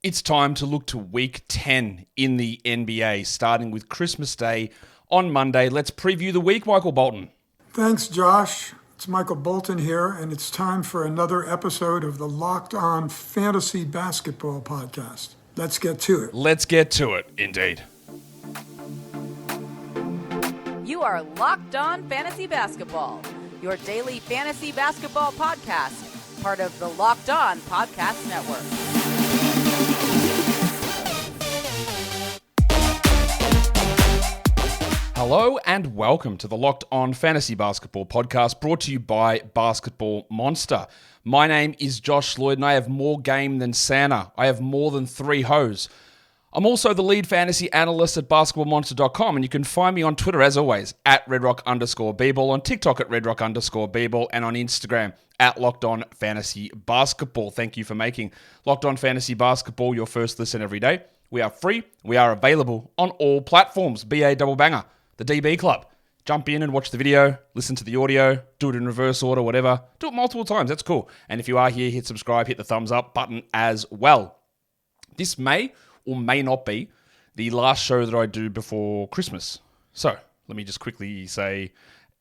It's time to look to Week 10 in the NBA, starting with Christmas Day on Monday. Let's preview the week, Michael Bolton. Thanks, Josh. It's Michael Bolton here, and it's time for another episode of the Locked On Fantasy Basketball Podcast. Let's get to it. Let's get to it, indeed. You are Locked On Fantasy Basketball, your daily fantasy basketball podcast, part of the Locked On Podcast Network. Hello and welcome to the Locked On Fantasy Basketball Podcast, brought to you by Basketball Monster. My name is Josh Lloyd and I have more game than Santa. I have more than 3 hoes. I'm also the lead fantasy analyst at basketballmonster.com, and you can find me on Twitter as always at redrock_bball, on TikTok at redrock_bball, and on Instagram at Locked On Fantasy Basketball. Thank you for making Locked On Fantasy Basketball your first listen every day. We are free. We are available on all platforms. BA Double Banger, the DB Club. Jump in and watch the video, listen to the audio, do it in reverse order, whatever. Do it multiple times. That's cool. And if you are here, hit subscribe, hit the thumbs up button as well. This may or may not be the last show that I do before Christmas. So let me just quickly say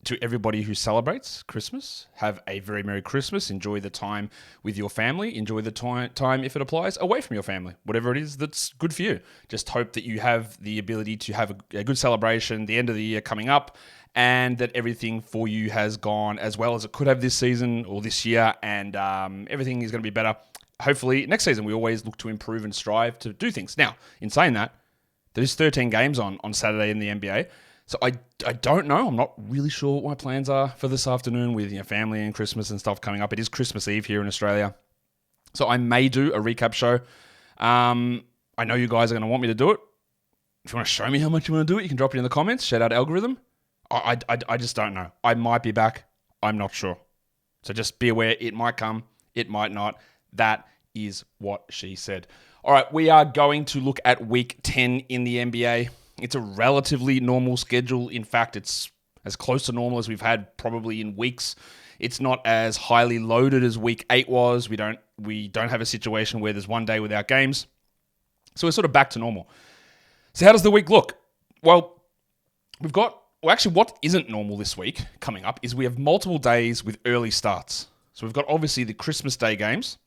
to everybody who celebrates Christmas, have a very Merry Christmas. Enjoy the time with your family. Enjoy the time, if it applies, away from your family. Whatever it is that's good for you. Just hope that you have the ability to have a good celebration, the end of the year coming up, and that everything for you has gone as well as it could have this season or this year, and everything is going to be better. Hopefully, next season, we always look to improve and strive to do things. Now, in saying that, there's 13 games on Saturday in the NBA. So I don't know. I'm not really sure what my plans are for this afternoon with family and Christmas and stuff coming up. It is Christmas Eve here in Australia. So I may do a recap show. I know you guys are going to want me to do it. If you want to show me how much you want to do it, you can drop it in the comments. Shout out algorithm. I just don't know. I might be back. I'm not sure. So just be aware. It might come. It might not. That is what she said. All right, we are going to look at Week 10 in the NBA. It's a relatively normal schedule. In fact, it's as close to normal as we've had probably in weeks. It's not as highly loaded as Week 8 was. We don't have a situation where there's one day without games. So we're sort of back to normal. So how does the week look? Well, actually what isn't normal this week coming up is we have multiple days with early starts. So we've got obviously the Christmas Day games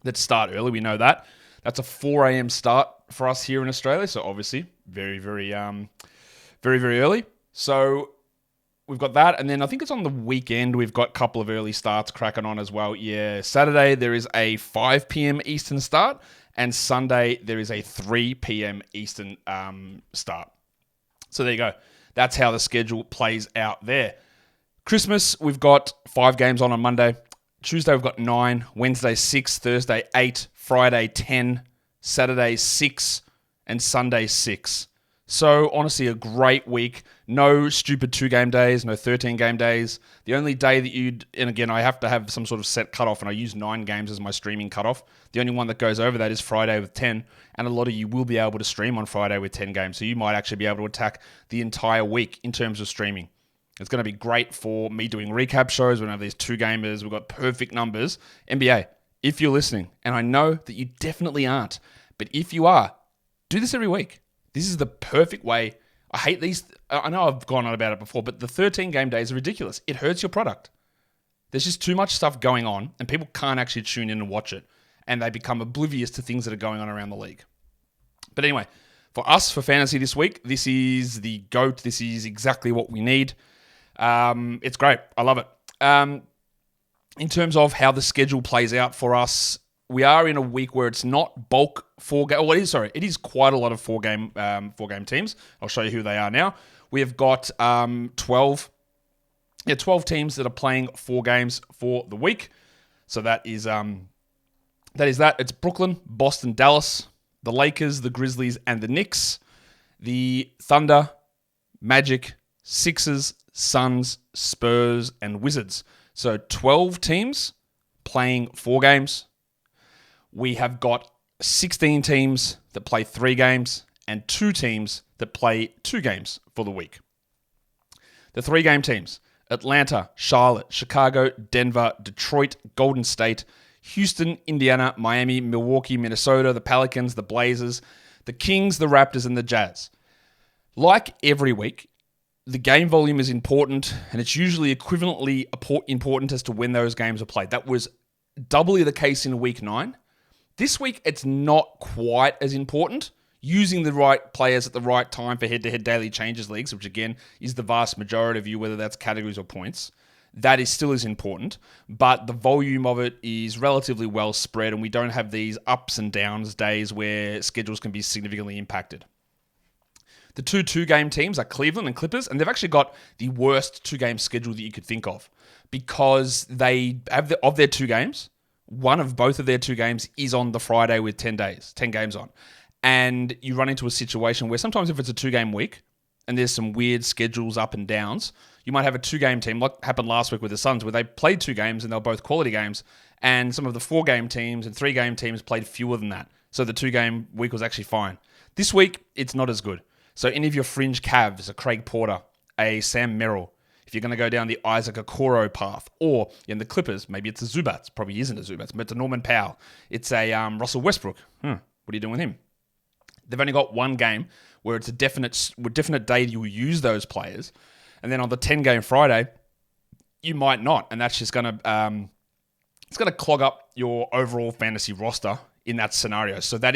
that start early. We know that. That's a 4 a.m. start for us here in Australia. So obviously very, very, very, very early. So we've got that. And then I think it's on the weekend. We've got a couple of early starts cracking on as well. Yeah, Saturday there is a 5 p.m. Eastern start. And Sunday there is a 3 p.m. Eastern start. So there you go. That's how the schedule plays out there. Christmas, we've got 5 games on Monday. Tuesday, we've got 9. Wednesday, 6. Thursday, 8. Friday, 10. Saturday, 6. And Sunday, 6. So, honestly, a great week. No stupid 2-game days, no 13-game days. The only day that and again, I have to have some sort of set cutoff, and I use 9 games as my streaming cutoff. The only one that goes over that is Friday with 10, and a lot of you will be able to stream on Friday with 10 games. So you might actually be able to attack the entire week in terms of streaming. It's going to be great for me doing recap shows when I have these 2-gamers. We've got perfect numbers. NBA, if you're listening, and I know that you definitely aren't, but if you are, do this every week. This is the perfect way. I hate these. I know I've gone on about it before, but the 13-game days are ridiculous. It hurts your product. There's just too much stuff going on, and people can't actually tune in and watch it, and they become oblivious to things that are going on around the league. But anyway, for us, for fantasy this week, this is the GOAT. This is exactly what we need. It's great. I love it. In terms of how the schedule plays out for us, we are in a week where it's not bulk 4-game. Well, it is quite a lot of 4-game teams. I'll show you who they are now. We have got 12 teams that are playing 4 games for the week. So that is that. It's Brooklyn, Boston, Dallas, the Lakers, the Grizzlies, and the Knicks. The Thunder, Magic, Sixers, Suns, Spurs, and Wizards. So 12 teams playing 4 games. We have got 16 teams that play 3 games and 2 teams that play 2 games for the week. The 3-game teams: Atlanta, Charlotte, Chicago, Denver, Detroit, Golden State, Houston, Indiana, Miami, Milwaukee, Minnesota, the Pelicans, the Blazers, the Kings, the Raptors, and the Jazz. Like every week, the game volume is important, and it's usually equivalently important as to when those games are played. That was doubly the case in week 9. This week, it's not quite as important. Using the right players at the right time for head-to-head daily changes leagues, which again is the vast majority of you, whether that's categories or points, that is still as important, but the volume of it is relatively well spread, and we don't have these ups and downs days where schedules can be significantly impacted. The 2 2-game teams are Cleveland and Clippers, and they've actually got the worst 2-game schedule that you could think of, because they have of their 2 games, one of both of their 2 games is on the Friday with 10 games on. And you run into a situation where sometimes if it's a 2-game week and there's some weird schedules up and downs, you might have a 2-game team, like happened last week with the Suns, where they played 2 games and they were both quality games, and some of the 4-game teams and 3-game teams played fewer than that. So the 2-game week was actually fine. This week, it's not as good. So any of your fringe Cavs, a Craig Porter, a Sam Merrill, if you're going to go down the Isaac Okoro path, or in the Clippers, maybe it's a Zubats, probably isn't a Zubats, but it's a Norman Powell. It's a Russell Westbrook. What are you doing with him? They've only got 1 game where it's a definite day that you'll use those players. And then on the 10-game Friday, you might not. And that's just going to it's going to clog up your overall fantasy roster in that scenario. So it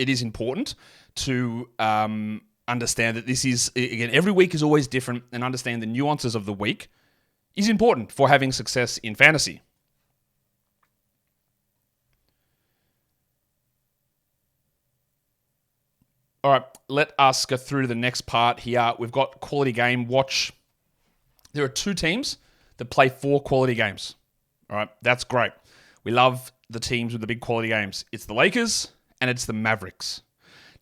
is important to understand that this is, again, every week is always different, and understand the nuances of the week is important for having success in fantasy. All right, let us go through to the next part here. We've got quality game watch. There are 2 teams that play 4 quality games. All right, that's great. We love the teams with the big quality games. It's the Lakers and it's the Mavericks.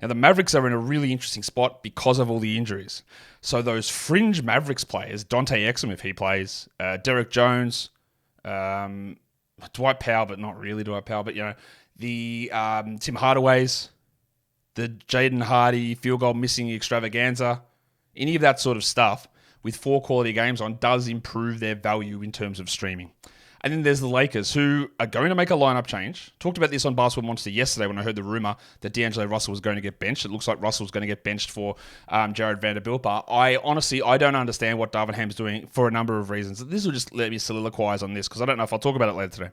Now, the Mavericks are in a really interesting spot because of all the injuries. So those fringe Mavericks players, Dante Exum if he plays, Derek Jones, Dwight Powell, but not really Dwight Powell, but the Tim Hardaways, the Jaden Hardy field goal missing extravaganza, any of that sort of stuff with 4 quality games on does improve their value in terms of streaming. And then there's the Lakers, who are going to make a lineup change. Talked about this on Basketball Monster yesterday when I heard the rumor that D'Angelo Russell was going to get benched. It looks like Russell's going to get benched for Jared Vanderbilt. But I don't understand what Darvin Ham's doing for a number of reasons. This will just let me soliloquize on this, because I don't know if I'll talk about it later today.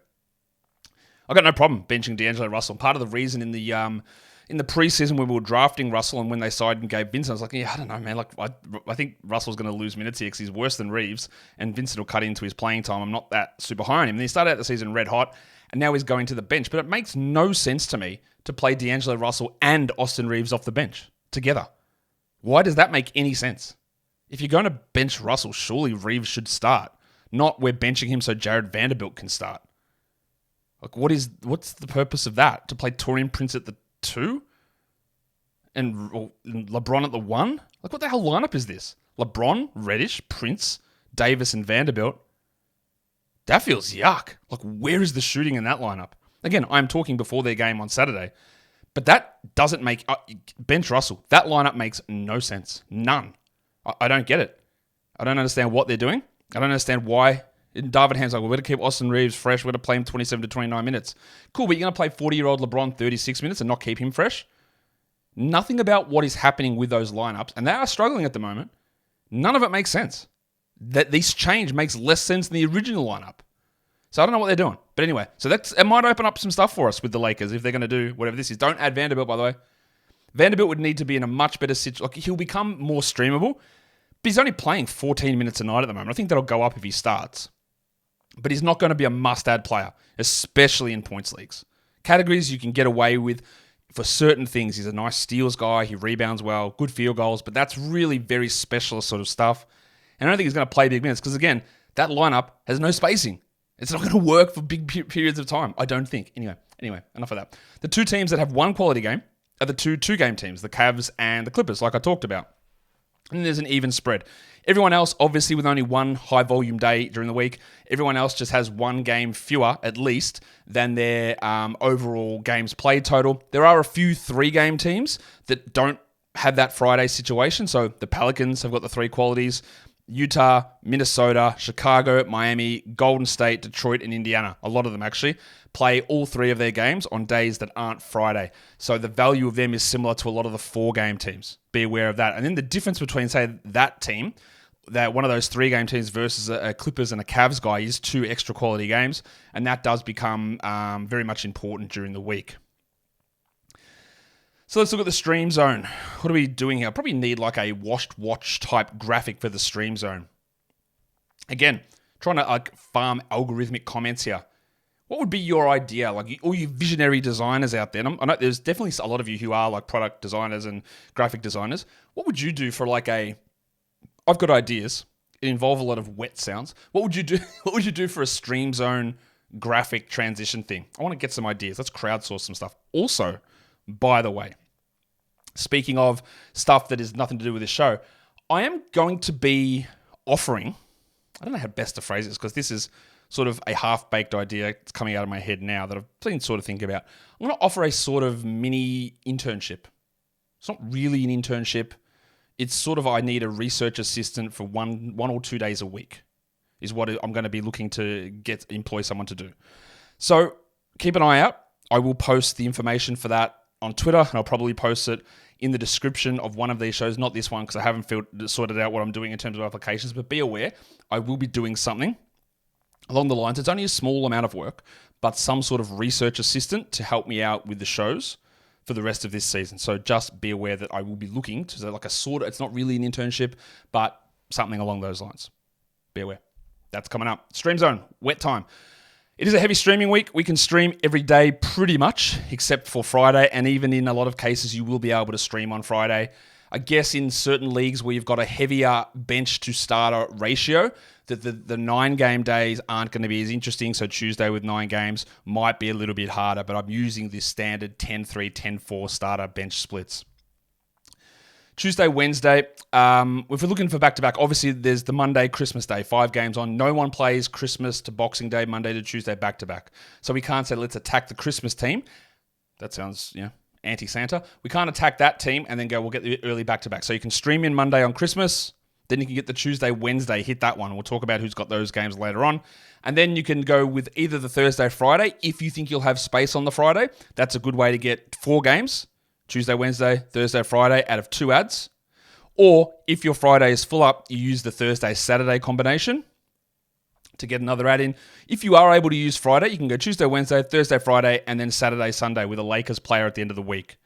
I've got no problem benching D'Angelo Russell. Part of the reason in the preseason when we were drafting Russell and when they signed and gave Vincent, I was like, I don't know, man. Like, I think Russell's going to lose minutes here because he's worse than Reeves, and Vincent will cut into his playing time. I'm not that super high on him. And he started out the season red hot, and now he's going to the bench. But it makes no sense to me to play D'Angelo Russell and Austin Reeves off the bench together. Why does that make any sense? If you're going to bench Russell, surely Reeves should start. Not we're benching him so Jared Vanderbilt can start. Like, what's the purpose of that? To play Taurean Prince at the 2? And LeBron at the 1? Like, what the hell lineup is this? LeBron, Reddish, Prince, Davis, and Vanderbilt. That feels yuck. Like, where is the shooting in that lineup? Again, I'm talking before their game on Saturday. But that doesn't make... bench Russell. That lineup makes no sense. None. I don't get it. I don't understand what they're doing. I don't understand why... Darvin Ham's like, we're going to keep Austin Reeves fresh. We're going to play him 27 to 29 minutes. Cool, but you're going to play 40-year-old LeBron 36 minutes and not keep him fresh? Nothing about what is happening with those lineups, and they are struggling at the moment. None of it makes sense. That this change makes less sense than the original lineup. So I don't know what they're doing. But anyway, so it might open up some stuff for us with the Lakers if they're going to do whatever this is. Don't add Vanderbilt, by the way. Vanderbilt would need to be in a much better situation. Like, he'll become more streamable, but he's only playing 14 minutes a night at the moment. I think that'll go up if he starts. But he's not going to be a must-add player, especially in points leagues. Categories you can get away with for certain things. He's a nice steals guy. He rebounds well, good field goals, but that's really very specialist sort of stuff. And I don't think he's going to play big minutes because, again, that lineup has no spacing. It's not going to work for big periods of time, I don't think. Anyway, enough of that. The 2 teams that have 1 quality game are the 2 2-game teams, the Cavs and the Clippers, like I talked about. And there's an even spread. Everyone else, obviously, with only 1 high-volume day during the week, everyone else just has 1 game fewer, at least, than their overall games played total. There are a few 3-game teams that don't have that Friday situation. So the Pelicans have got the 3 qualities. Utah, Minnesota, Chicago, Miami, Golden State, Detroit, and Indiana. A lot of them, actually. play all 3 of their games on days that aren't Friday. So the value of them is similar to a lot of the 4-game teams. Be aware of that. And then the difference between, say, that team, that one of those 3-game teams versus a Clippers and a Cavs guy is 2 extra quality games. And that does become very much important during the week. So let's look at the stream zone. What are we doing here? I probably need like a washed watch type graphic for the stream zone. Again, trying to farm algorithmic comments here. What would be your idea? Like all you visionary designers out there, and I know there's definitely a lot of you who are like product designers and graphic designers. What would you do for like I've got ideas. It involve a lot of wet sounds. What would you do? What would you do for a stream zone graphic transition thing? I want to get some ideas. Let's crowdsource some stuff. Also, by the way, speaking of stuff that has nothing to do with this show, I am going to be offering, I don't know how best to phrase this because this is sort of a half-baked idea. It's coming out of my head now that I've been sort of thinking about. I'm going to offer a sort of mini internship. It's not really an internship. It's sort of I need a research assistant for one or 2 days a week is what I'm going to be looking to employ someone to do. So keep an eye out. I will post the information for that on Twitter, and I'll probably post it in the description of one of these shows, not this one because I haven't sorted out what I'm doing in terms of applications, but be aware, I will be doing something along the lines. It's only a small amount of work, but some sort of research assistant to help me out with the shows for the rest of this season. So just be aware that I will be looking to like a sort of, it's not really an internship, but something along those lines. Be aware. That's coming up. Stream Zone, wet time. It is a heavy streaming week. We can stream every day pretty much, except for Friday. And even in a lot of cases, you will be able to stream on Friday. I guess in certain leagues where you've got a heavier bench to starter ratio, that the 9-game days aren't going to be as interesting. So Tuesday with 9 games might be a little bit harder, but I'm using this standard 10-3, 10-4 starter bench splits. Tuesday, Wednesday, if we're looking for back-to-back, obviously there's the Monday, Christmas Day, 5 games on. No one plays Christmas to Boxing Day, Monday to Tuesday, back-to-back. So we can't say, let's attack the Christmas team. That sounds, anti-Santa. We can't attack that team and then go, we'll get the early back-to-back. So you can stream in Monday on Christmas, then you can get the Tuesday, Wednesday, hit that one. We'll talk about who's got those games later on. And then you can go with either the Thursday, Friday. If you think you'll have space on the Friday, that's a good way to get 4 games. Tuesday, Wednesday, Thursday, Friday out of 2 ads. Or if your Friday is full up, you use the Thursday, Saturday combination to get another ad in. If you are able to use Friday, you can go Tuesday, Wednesday, Thursday, Friday, and then Saturday, Sunday with a Lakers player at the end of the week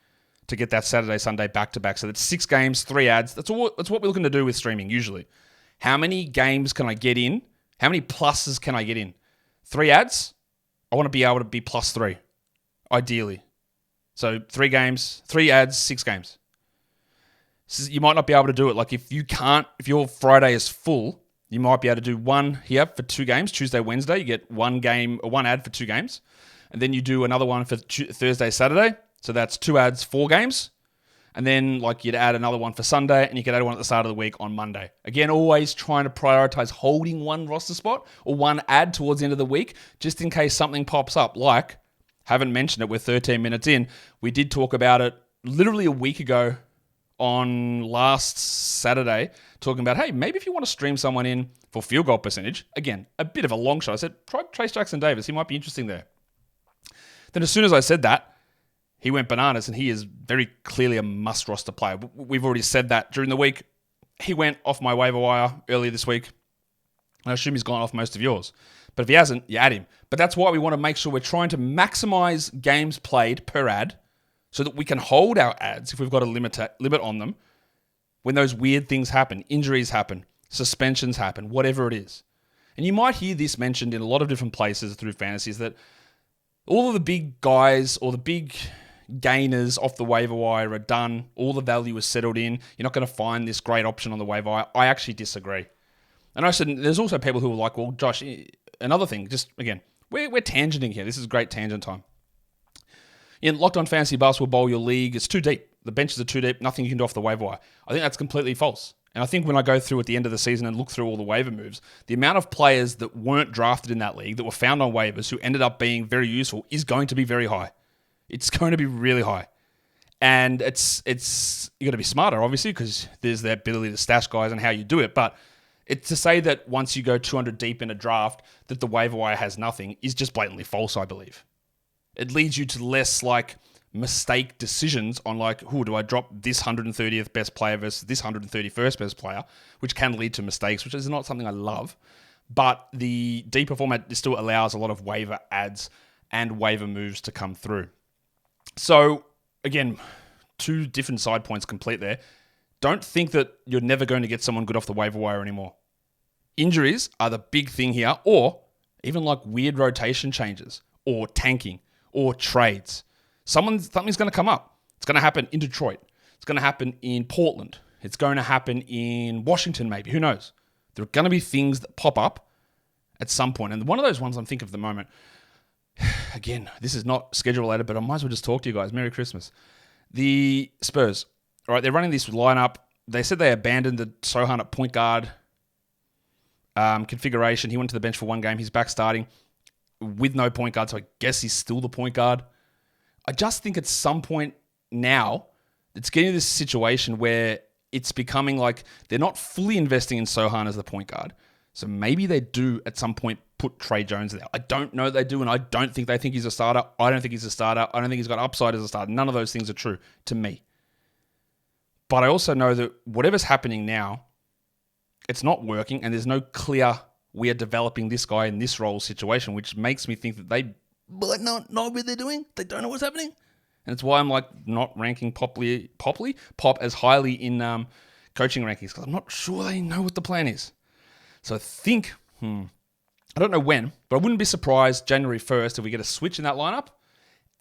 to get that Saturday, Sunday back-to-back. So that's 6 games, 3 ads. That's what we're looking to do with streaming usually. How many games can I get in? How many pluses can I get in? 3 ads? I want to be able to be plus 3, ideally. So 3 games, 3 ads, 6 games. So you might not be able to do it. Like if your Friday is full, you might be able to do 1 here for 2 games, Tuesday, Wednesday. You get 1 game or 1 ad for 2 games. And then you do another one for Thursday, Saturday. So that's 2 ads, 4 games. And then like you'd add another one for Sunday and you could add one at the start of the week on Monday. Again, always trying to prioritize holding 1 roster spot or 1 ad towards the end of the week, just in case something pops up. Like, haven't mentioned it, we're 13 minutes in. We did talk about it literally a week ago on last Saturday, talking about, hey, maybe if you want to stream someone in for field goal percentage, again, a bit of a long shot. I said, try Trace Jackson-Davis. He might be interesting there. Then as soon as I said that, he went bananas, and he is very clearly a must-roster player. We've already said that during the week. He went off my waiver wire earlier this week. I assume he's gone off most of yours. But if he hasn't, you add him. But that's why we want to make sure we're trying to maximize games played per ad so that we can hold our ads if we've got a limit on them when those weird things happen, injuries happen, suspensions happen, whatever it is. And you might hear this mentioned in a lot of different places through fantasies that all of the big guys or the big gainers off the waiver wire are done. All the value is settled in. You're not going to find this great option on the waiver wire. I actually disagree. And I said, there's also people who are like, well, Josh, another thing, just again, we're tangenting here. This is great tangent time. In Locked On Fantasy Basketball Bowl, your league, it's too deep. The benches are too deep. Nothing you can do off the waiver wire. I think that's completely false. And I think when I go through at the end of the season and look through all the waiver moves, the amount of players that weren't drafted in that league, that were found on waivers, who ended up being very useful, is going to be very high. It's going to be really high. And it's you got to be smarter, obviously, because there's the ability to stash guys and how you do it. But it's to say that once you go 200 deep in a draft, that the waiver wire has nothing is just blatantly false, I believe. It leads you to less like mistake decisions on like, who do I drop this 130th best player versus this 131st best player, which can lead to mistakes, which is not something I love. But the deeper format still allows a lot of waiver adds and waiver moves to come through. So again, two different side points complete there. Don't think that you're never going to get someone good off the waiver wire anymore. Injuries are the big thing here, or even like weird rotation changes, or tanking, or trades. Something's going to come up. It's going to happen in Detroit. It's going to happen in Portland. It's going to happen in Washington, maybe. Who knows? There are going to be things that pop up at some point. And one of those ones I'm thinking of at the moment, again, this is not schedule related, but I might as well just talk to you guys. Merry Christmas. The Spurs, all right, they're running this lineup. They said they abandoned the Sohan at point guard configuration. He went to the bench for one game. He's back starting with no point guard, so I guess he's still the point guard. I just think at some point now, it's getting to this situation where it's becoming like they're not fully investing in Sohan as the point guard. So maybe they do at some point put Trey Jones there. I don't know they do, and I don't think they think he's a starter. I don't think he's a starter. I don't think he's got upside as a starter. None of those things are true to me. But I also know that whatever's happening now, it's not working, and there's no clear, we are developing this guy in this role situation, which makes me think that they might not know what they're doing. They don't know what's happening. And it's why I'm like not ranking Pop as highly in coaching rankings, because I'm not sure they know what the plan is. So I think, I don't know when, but I wouldn't be surprised January 1st if we get a switch in that lineup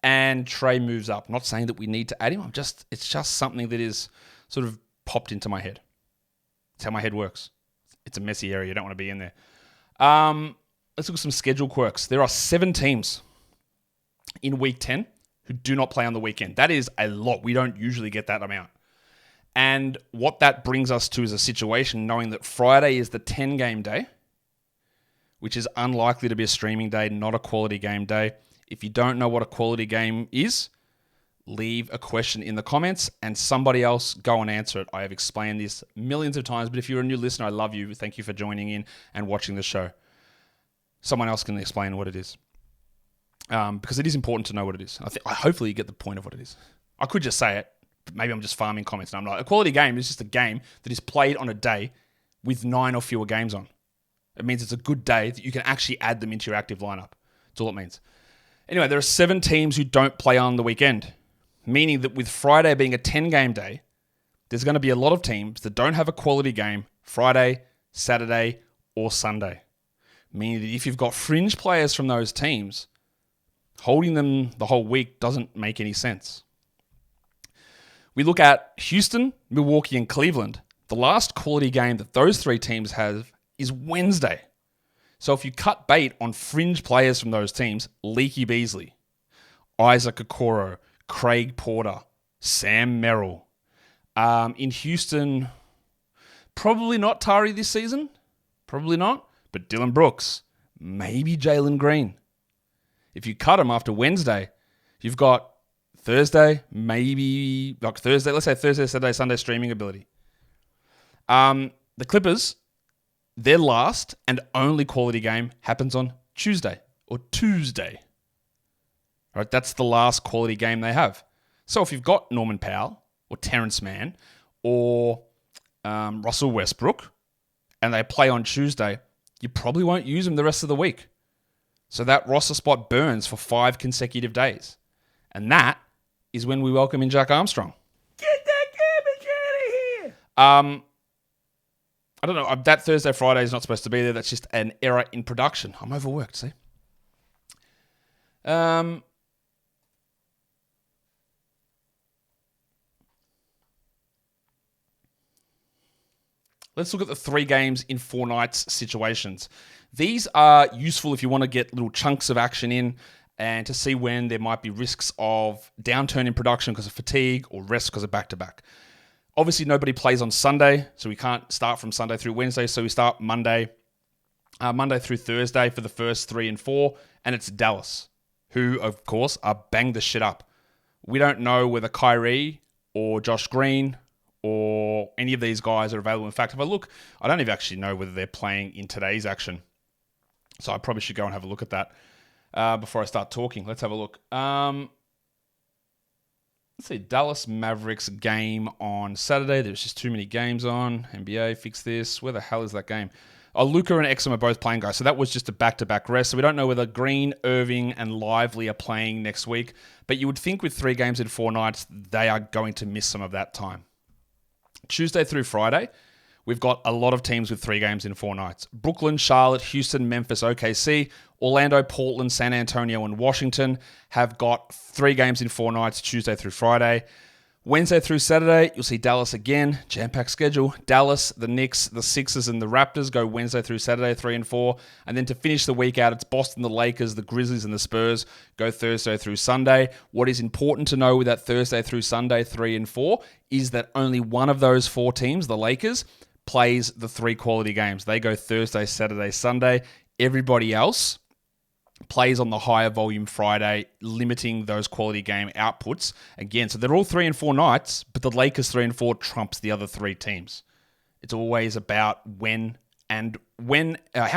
and Trey moves up. I'm not saying that we need to add him. It's just something that is sort of popped into my head. It's how my head works. It's a messy area. You don't want to be in there. Let's look at some schedule quirks. There are 7 teams in week 10 who do not play on the weekend. That is a lot. We don't usually get that amount. And what that brings us to is a situation knowing that Friday is the 10-game day, which is unlikely to be a streaming day, not a quality game day. If you don't know what a quality game is, leave a question in the comments and somebody else go and answer it. I have explained this millions of times, but if you're a new listener, I love you. Thank you for joining in and watching the show. Someone else can explain what it is. Because it is important to know what it is. Hopefully you get the point of what it is. I could just say it, but maybe I'm just farming comments and I'm like, a quality game is just a game that is played on a day with 9 or fewer games on. It means it's a good day that you can actually add them into your active lineup. That's all it means. Anyway, there are 7 teams who don't play on the weekend, meaning that with Friday being a 10-game day, there's going to be a lot of teams that don't have a quality game Friday, Saturday, or Sunday. Meaning that if you've got fringe players from those teams, holding them the whole week doesn't make any sense. We look at Houston, Milwaukee, and Cleveland. The last quality game that those 3 teams have is Wednesday. So if you cut bait on fringe players from those teams, Leaky Beasley, Isaac Okoro, Craig Porter, Sam Merrill. In Houston, probably not Tari this season. Probably not. But Dylan Brooks, maybe Jalen Green. If you cut them after Wednesday, you've got Thursday, maybe like Thursday. Let's say Thursday, Saturday, Sunday streaming ability. The Clippers, their last and only quality game happens on Tuesday or Tuesday. All right, that's the last quality game they have. So if you've got Norman Powell or Terrence Mann or Russell Westbrook and they play on Tuesday, you probably won't use them the rest of the week. So that roster spot burns for 5 consecutive days. And that is when we welcome in Jack Armstrong. Get that garbage out of here! I don't know. That Thursday, Friday is not supposed to be there. That's just an error in production. I'm overworked, see? Let's look at the 3 games in 4 nights situations. These are useful if you want to get little chunks of action in and to see when there might be risks of downturn in production because of fatigue or rest because of back-to-back. Obviously, nobody plays on Sunday, so we can't start from Sunday through Wednesday, so we start Monday through Thursday for the first 3 and 4, and it's Dallas, who, of course, are bang the shit up. We don't know whether Kyrie or Josh Green or any of these guys are available. In fact, if I look, I don't even actually know whether they're playing in today's action. So I probably should go and have a look at that. before I start talking. Let's have a look. Let's see, Dallas Mavericks game on Saturday. There's just too many games on. NBA, fix this. Where the hell is that game? Oh, Luka and Exum are both playing, guys. So that was just a back-to-back rest. So we don't know whether Green, Irving, and Lively are playing next week. But you would think with 3 games in 4 nights, they are going to miss some of that time. Tuesday through Friday, we've got a lot of teams with 3 games in 4 nights. Brooklyn, Charlotte, Houston, Memphis, OKC, Orlando, Portland, San Antonio, and Washington have got 3 games in 4 nights, Tuesday through Friday. Wednesday through Saturday, you'll see Dallas again, jam-packed schedule. Dallas, the Knicks, the Sixers, and the Raptors go Wednesday through Saturday, 3 and 4. And then to finish the week out, it's Boston, the Lakers, the Grizzlies, and the Spurs go Thursday through Sunday. What is important to know with that Thursday through Sunday, 3 and 4, is that only one of those 4 teams, the Lakers, plays the 3 quality games. They go Thursday, Saturday, Sunday. Everybody else plays on the higher volume Friday, limiting those quality game outputs. Again, so they're all 3 and 4 nights, but the Lakers 3 and 4 trumps the other 3 teams. It's always about how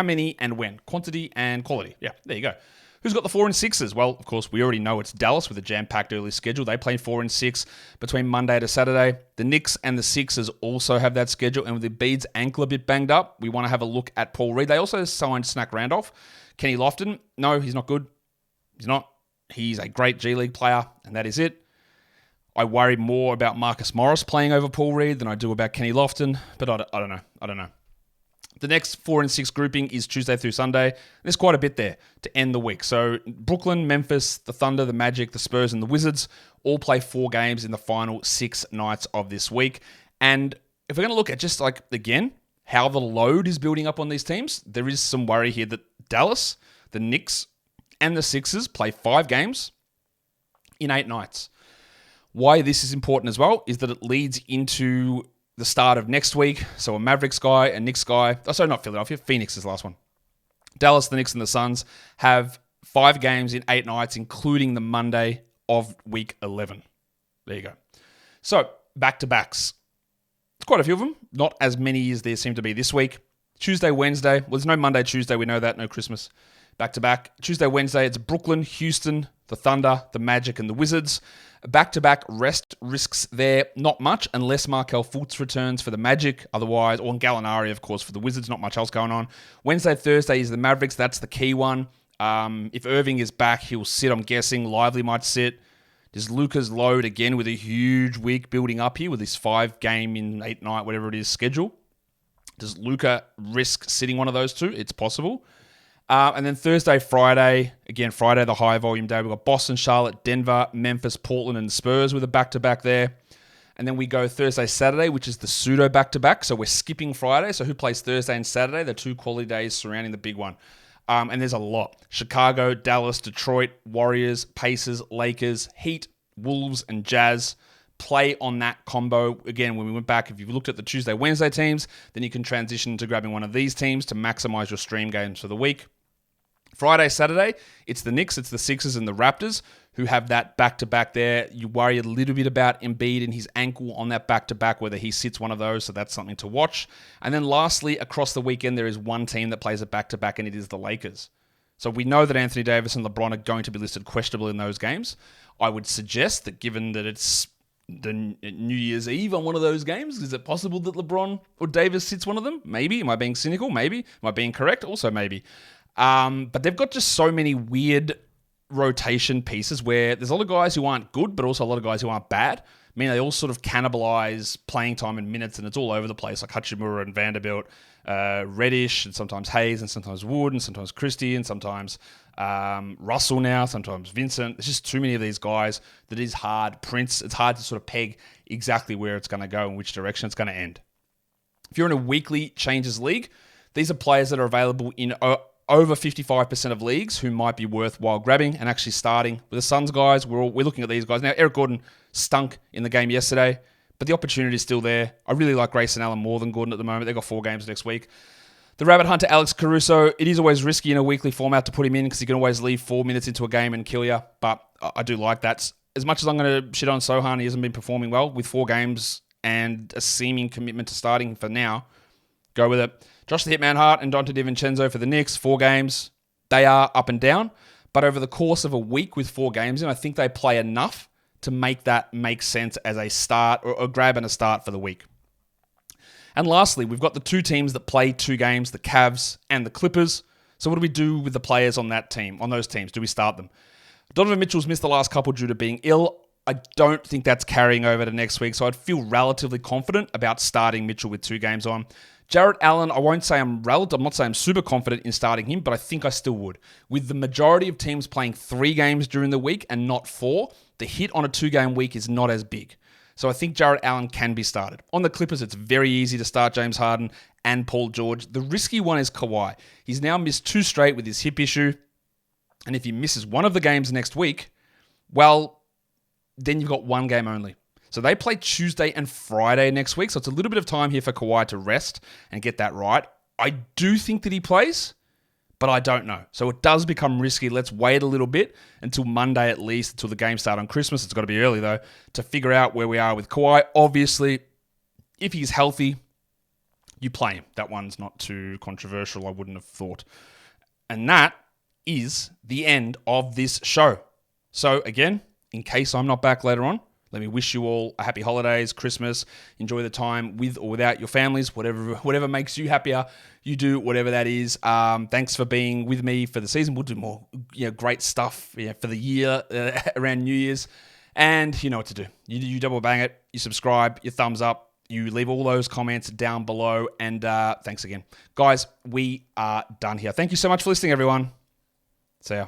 many and when. Quantity and quality. Yeah, there you go. Who's got the 4 and 6s? Well, of course, we already know it's Dallas with a jam-packed early schedule. They play 4 and 6 between Monday to Saturday. The Knicks and the Sixers also have that schedule. And with Embiid's ankle a bit banged up, we want to have a look at Paul Reed. They also signed Snack Randolph. Kenny Lofton, no, he's not good. He's not. He's a great G League player, and that is it. I worry more about Marcus Morris playing over Paul Reed than I do about Kenny Lofton, but I don't know. The next 4 and 6 grouping is Tuesday through Sunday. There's quite a bit there to end the week. So Brooklyn, Memphis, the Thunder, the Magic, the Spurs, and the Wizards all play 4 games in the final 6 nights of this week. And if we're going to look at just like, again, how the load is building up on these teams, there is some worry here that Dallas, the Knicks, and the Sixers play 5 games in 8 nights. Why this is important as well is that it leads into the start of next week. So a Mavericks guy, a Knicks guy. Oh, sorry, not Philadelphia. Phoenix is the last one. Dallas, the Knicks, and the Suns have 5 games in 8 nights, including the Monday of week 11. There you go. So, back-to-backs. Quite a few of them. Not as many as there seem to be this week. Tuesday, Wednesday. Well, there's no Monday, Tuesday. We know that. No Christmas. Back-to-back. Tuesday, Wednesday, it's Brooklyn, Houston, the Thunder, the Magic, and the Wizards. Back-to-back rest risks there. Not much, unless Markelle Fultz returns for the Magic. Otherwise, or Gallinari, of course, for the Wizards. Not much else going on. Wednesday, Thursday is the Mavericks. That's the key one. If Irving is back, he'll sit, I'm guessing. Lively might sit. There's Luka's load, again, with a huge week building up here with this 5-game in 8 night, whatever it is, schedule. Does Luka risk sitting one of those 2? It's possible. And then Thursday, Friday, again, Friday, the high volume day. We've got Boston, Charlotte, Denver, Memphis, Portland, and Spurs with a back-to-back there. And then we go Thursday, Saturday, which is the pseudo back-to-back. So we're skipping Friday. So who plays Thursday and Saturday? The 2 quality days surrounding the big one. And there's a lot. Chicago, Dallas, Detroit, Warriors, Pacers, Lakers, Heat, Wolves, and Jazz play on that combo. Again, when we went back, if you looked at the Tuesday, Wednesday teams, then you can transition to grabbing one of these teams to maximize your stream games for the week. Friday, Saturday, it's the Knicks, it's the Sixers, and the Raptors who have that back-to-back there. You worry a little bit about Embiid and his ankle on that back-to-back, whether he sits one of those, so that's something to watch. And then lastly, across the weekend, there is one team that plays a back-to-back, and it is the Lakers. So we know that Anthony Davis and LeBron are going to be listed questionable in those games. I would suggest that given that it's the New Year's Eve on one of those games, is it possible that LeBron or Davis sits one of them? Maybe. Am I being cynical? Maybe. Am I being correct? Also maybe. But they've got just so many weird rotation pieces where there's a lot of guys who aren't good, but also a lot of guys who aren't bad. I mean, they all sort of cannibalize playing time and minutes, and it's all over the place, like Hachimura and Vanderbilt, Reddish, and sometimes Hayes, and sometimes Wood, and sometimes Christie, and sometimes Russell now, sometimes Vincent. There's just too many of these guys that is hard. Prince, it's hard to sort of peg exactly where it's going to go and which direction it's going to end. If you're in a weekly changes league, these are players that are available in over 55% of leagues who might be worthwhile grabbing and actually starting. With the Suns guys, we're looking at these guys. Now, Eric Gordon stunk in the game yesterday, but the opportunity is still there. I really like Grayson Allen more than Gordon at the moment. They've got 4 games next week. The Rabbit Hunter, Alex Caruso, it is always risky in a weekly format to put him in because he can always leave 4 minutes into a game and kill you, but I do like that. As much as I'm going to shit on Sohan, he hasn't been performing well with 4 games and a seeming commitment to starting for now. Go with it. Josh the Hitman Hart and Dante DiVincenzo for the Knicks, 4 games. They are up and down, But over the course of a week with 4 games in, I think they play enough to make that make sense as a start or grab and a start for the week. And lastly, we've got the 2 teams that play 2 games, the Cavs and the Clippers. So what do we do with the players on that team, on those teams? Do we start them? Donovan Mitchell's missed the last couple due to being ill. I don't think that's carrying over to next week, so I'd feel relatively confident about starting Mitchell with 2 games on. Jarrett Allen, I won't say I'm not saying I'm super confident in starting him, but I think I still would. With the majority of teams playing 3 games during the week and not 4, the hit on a 2-game week is not as big. So I think Jarrett Allen can be started. On the Clippers, it's very easy to start James Harden and Paul George. The risky one is Kawhi. He's now missed 2 straight with his hip issue. And if he misses one of the games next week, well, then you've got 1 game only. So they play Tuesday and Friday next week. So it's a little bit of time here for Kawhi to rest and get that right. I do think that he plays, but I don't know. So it does become risky. Let's wait a little bit until Monday at least, until the games start on Christmas. It's got to be early though, to figure out where we are with Kawhi. Obviously, if he's healthy, you play him. That one's not too controversial, I wouldn't have thought. And that is the end of this show. So again, in case I'm not back later on, let me wish you all a happy holidays, Christmas. Enjoy the time with or without your families. Whatever makes you happier, you do whatever that is. Thanks for being with me for the season. We'll do more great stuff for the year around New Year's. And you know what to do. You double bang it. You subscribe. You thumbs up. You leave all those comments down below. And thanks again. Guys, we are done here. Thank you so much for listening, everyone. See ya.